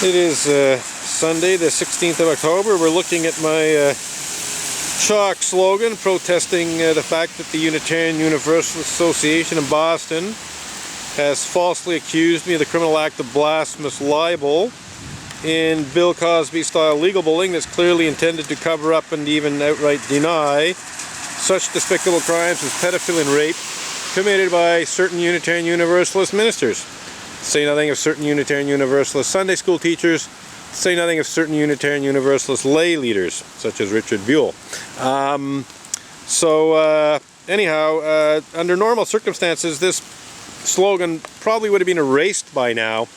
It is Sunday, the 16th of October. We're looking at my chalk slogan protesting the fact that the Unitarian Universalist Association in Boston has falsely accused me of the criminal act of blasphemous libel in Bill Cosby-style legal bullying that's clearly intended to cover up and even outright deny such despicable crimes as pedophilia and rape committed by certain Unitarian Universalist ministers. Say nothing of certain Unitarian Universalist Sunday school teachers. Say nothing of certain Unitarian Universalist lay leaders, such as Richard Buell. Anyhow, under normal circumstances, this slogan probably would have been erased by now.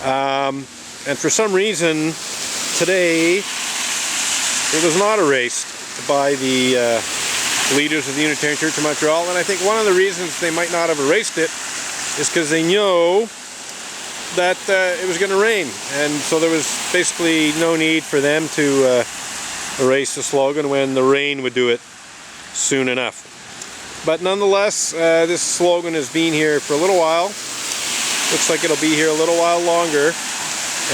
And for some reason, today, it was not erased by the leaders of the Unitarian Church of Montreal. And I think one of the reasons they might not have erased it is because they know that it was going to rain, and so there was basically no need for them to erase the slogan when the rain would do it soon enough. But nonetheless, this slogan has been here for a little while. Looks like it'll be here a little while longer,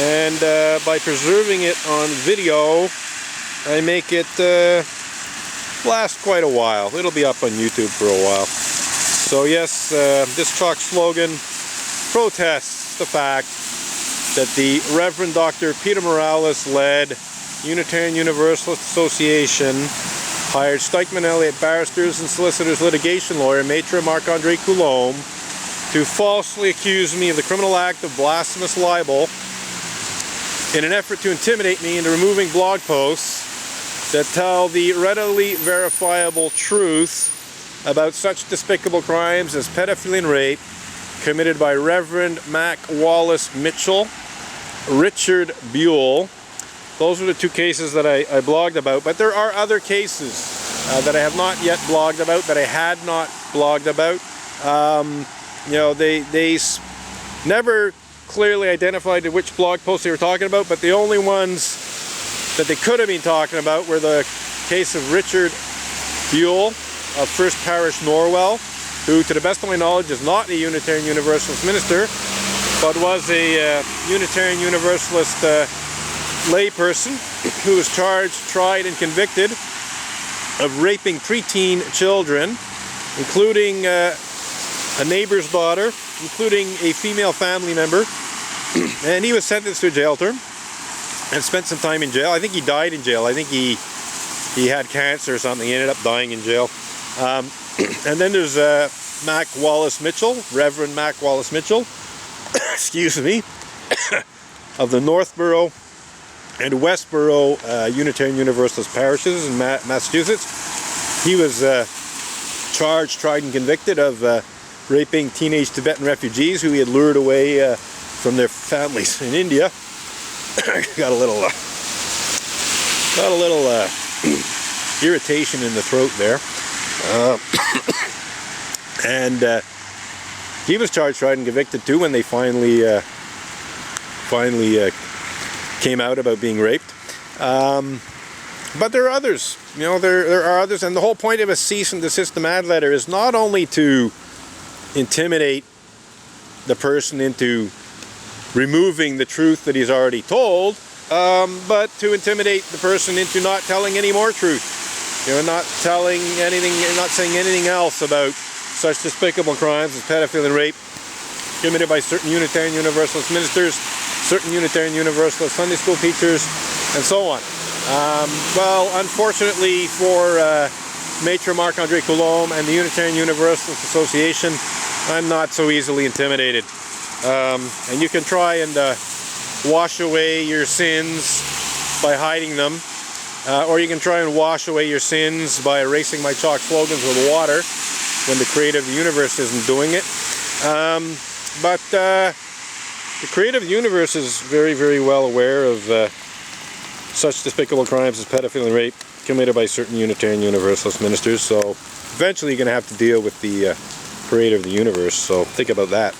and by preserving it on video, I make it last quite a while. It'll be up on YouTube for a while. So yes, this chalk slogan protests the fact that the Reverend Dr. Peter Morales-led Unitarian Universalist Association hired Stikeman Elliott barristers and solicitors litigation lawyer Maitre Marc-Andre Coulombe to falsely accuse me of the criminal act of blasphemous libel in an effort to intimidate me into removing blog posts that tell the readily verifiable truth about such despicable crimes as pedophilia and rape committed by Reverend Mac Wallace Mitchell, Richard Buell. Those are the two cases that I blogged about, but there are other cases that I have not yet blogged about, that I had not blogged about. You know, they never clearly identified which blog posts they were talking about, but the only ones that they could have been talking about were the case of Richard Buell of First Parish Norwell, who, to the best of my knowledge, is not a Unitarian Universalist minister, but was a Unitarian Universalist layperson who was charged, tried, and convicted of raping preteen children, including a neighbor's daughter, including a female family member, and he was sentenced to a jail term and spent some time in jail. I think he died in jail. I think he had cancer or something. He ended up dying in jail. And then there's Mac Wallace Mitchell, Reverend Mac Wallace Mitchell, excuse me, of the Northborough and Westborough Unitarian Universalist parishes in Massachusetts. He was charged, tried, and convicted of raping teenage Tibetan refugees who he had lured away from their families in India. Got a little irritation in the throat there. And he was charged, tried, and convicted too when they finally came out about being raped. But there are others. You know, there are others, and the whole point of a cease and desist demand letter is not only to intimidate the person into removing the truth that he's already told, but to intimidate the person into not telling any more truth. You know, not telling anything, not saying anything else about such despicable crimes as pedophilia and rape committed by certain Unitarian Universalist ministers, certain Unitarian Universalist Sunday school teachers, and so on. Well, unfortunately for Maitre Marc-Andre Coulombe and the Unitarian Universalist Association, I'm not so easily intimidated. And you can try and wash away your sins by hiding them. Or you can try and wash away your sins by erasing my chalk slogans with water when the creator of the universe isn't doing it. But the creator of the universe is very, very well aware of such despicable crimes as pedophilia and rape committed by certain Unitarian Universalist ministers. So eventually you're going to have to deal with the creator of the universe. So think about that.